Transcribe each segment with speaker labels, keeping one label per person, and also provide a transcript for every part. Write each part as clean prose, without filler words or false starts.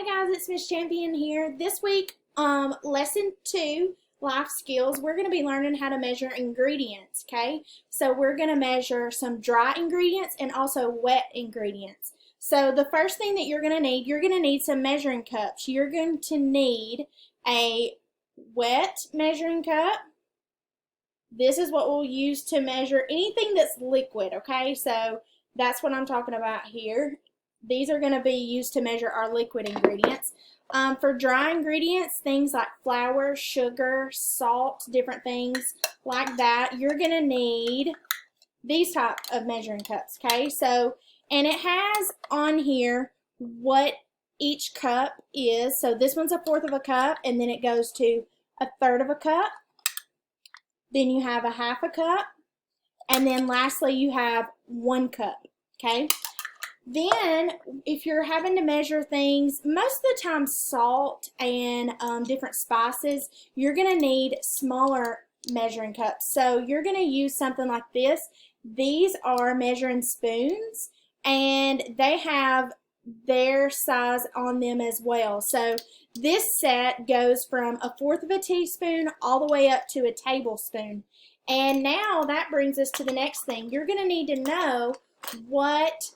Speaker 1: Hey guys, it's Miss Champion here. This week, lesson 2, life skills, we're going to be learning how to measure ingredients, okay? So we're going to measure some dry ingredients and also wet ingredients. So the first thing that you're going to need some measuring cups. You're going to need a wet measuring cup. This is what we'll use to measure anything that's liquid, okay? So that's what I'm talking about here. These are going to be used to measure our liquid ingredients. For dry ingredients, things like flour, sugar, salt, different things like that, you're going to need these type of measuring cups, okay? So, and it has on here what each cup is. So this one's 1/4 of a cup, and then it goes to 1/3 of a cup. Then you have 1/2 a cup, and then lastly you have 1 cup, okay? Then, if you're having to measure things, most of the time salt and different spices, you're going to need smaller measuring cups. So you're going to use something like this. These are measuring spoons, and they have their size on them as well. So this set goes from 1/4 of a teaspoon all the way up to a tablespoon. And now that brings us to the next thing. You're going to need to know what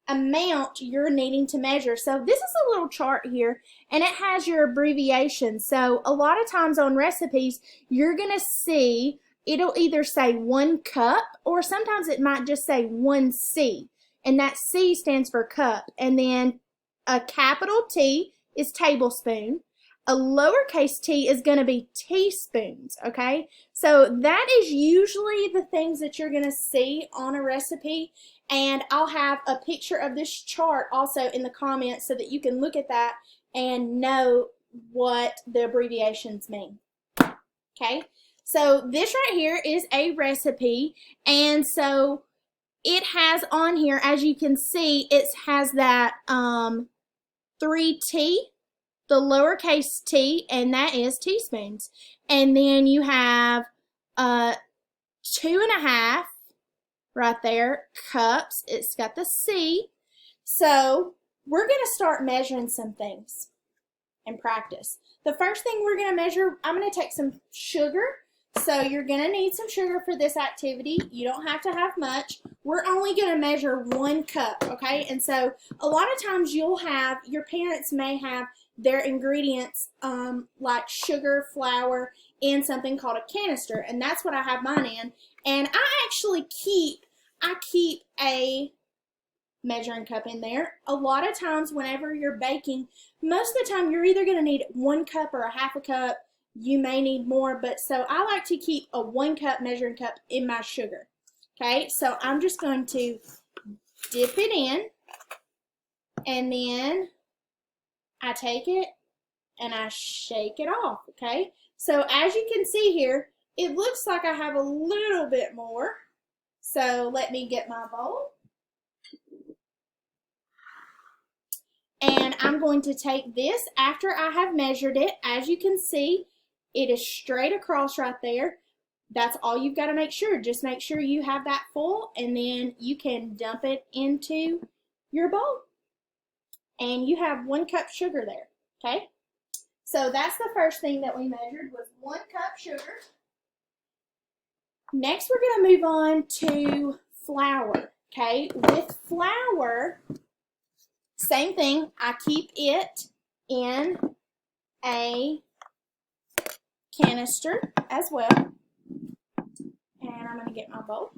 Speaker 1: amount you're needing to measure. So this is a little chart here, and it has your abbreviation. So a lot of times on recipes, you're going to see it'll either say 1 cup, or sometimes it might just say 1C, and that C stands for cup. And then a capital T is tablespoon. A lowercase t is going to be teaspoons, okay? So that is usually the things that you're going to see on a recipe, and I'll have a picture of this chart also in the comments so that you can look at that and know what the abbreviations mean, okay? So this right here is a recipe, and so it has on here, as you can see, it has that 3T, the lowercase t, and that is teaspoons. And then you have 2.5 right there, cups. It's got the C. So we're going to start measuring some things and practice. The first thing we're going to measure, I'm going to take some sugar. So you're going to need some sugar for this activity. You don't have to have much. We're only going to measure 1 cup, okay? And so a lot of times your parents may have their ingredients like sugar, flour, in something called a canister, and that's what I have mine in. And I actually keep a measuring cup in there. A lot of times whenever you're baking, most of the time you're either going to need 1 cup or 1/2 a cup. You may need more, but so I like to keep a 1 cup measuring cup in my sugar. Okay, so I'm just going to dip it in, and then I take it and I shake it off, okay? So as you can see here, it looks like I have a little bit more. So let me get my bowl. And I'm going to take this after I have measured it. As you can see, it is straight across right there. That's all you've got to make sure. Just make sure you have that full, and then you can dump it into your bowl. And you have 1 cup sugar there, okay? So that's the first thing that we measured, was 1 cup sugar. Next, we're going to move on to flour, okay? With flour, same thing. I keep it in a canister as well. And I'm going to get my bowl.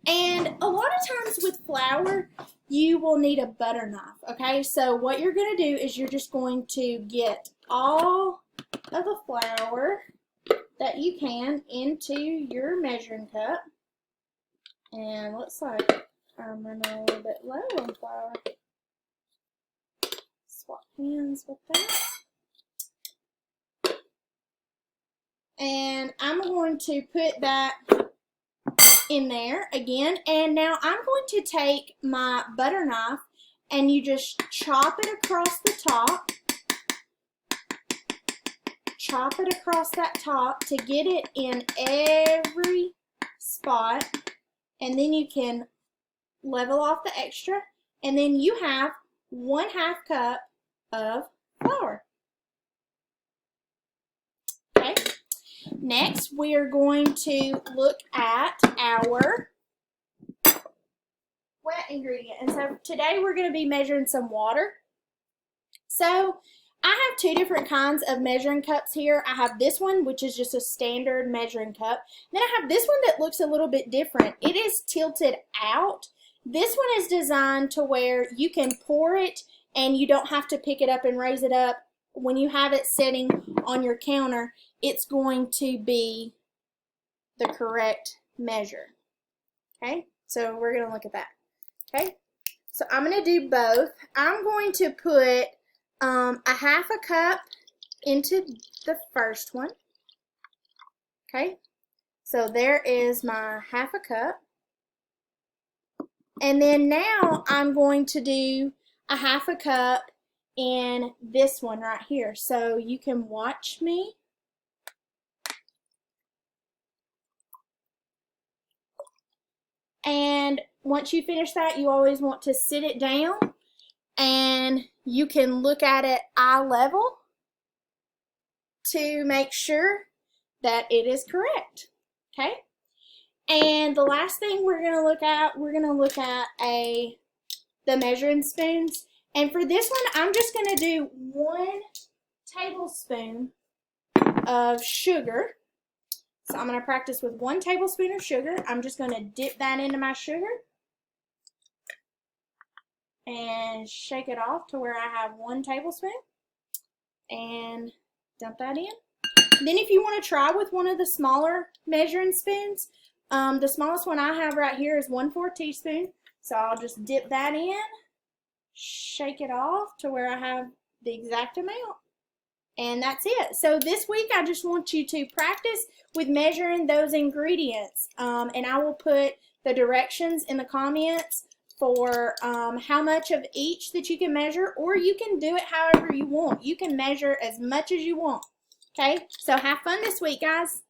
Speaker 1: And a lot of times with flour, you will need a butter knife, okay? So what you're going to do is you're just going to get all of the flour that you can into your measuring cup. And looks like I'm running a little bit low on flour. Swap hands with that. And I'm going to put that in there again, and now I'm going to take my butter knife, and you just chop it across the top. Chop it across that top to get it in every spot, and then you can level off the extra, and then you have 1/2 cup of flour. Okay. Next, we are going to look at our wet ingredient. And so today we're going to be measuring some water. So I have two different kinds of measuring cups here. I have this one, which is just a standard measuring cup. Then I have this one that looks a little bit different. It is tilted out. This one is designed to where you can pour it and you don't have to pick it up and raise it up. When you have it sitting on your counter, it's going to be the correct measure. Okay, so we're going to look at that. Okay, so I'm going to do both. I'm going to put a half a cup into the first one. Okay, so there is my half a cup. And then now I'm going to do a half a cup in this one right here. So you can watch me. And once you finish that, you always want to sit it down and you can look at it eye level to make sure that it is correct. Okay? And the last thing we're going to look at, the measuring spoons. And for this one, I'm just going to do 1 tablespoon of sugar. So I'm going to practice with 1 tablespoon of sugar. I'm just going to dip that into my sugar and shake it off to where I have 1 tablespoon and dump that in. Then if you want to try with one of the smaller measuring spoons, the smallest one I have right here is 1/4 teaspoon. So I'll just dip that in, shake it off to where I have the exact amount. And that's it. So this week I just want you to practice with measuring those ingredients. And I will put the directions in the comments for how much of each that you can measure, or you can do it however you want. You can measure as much as you want. Okay, so have fun this week, guys.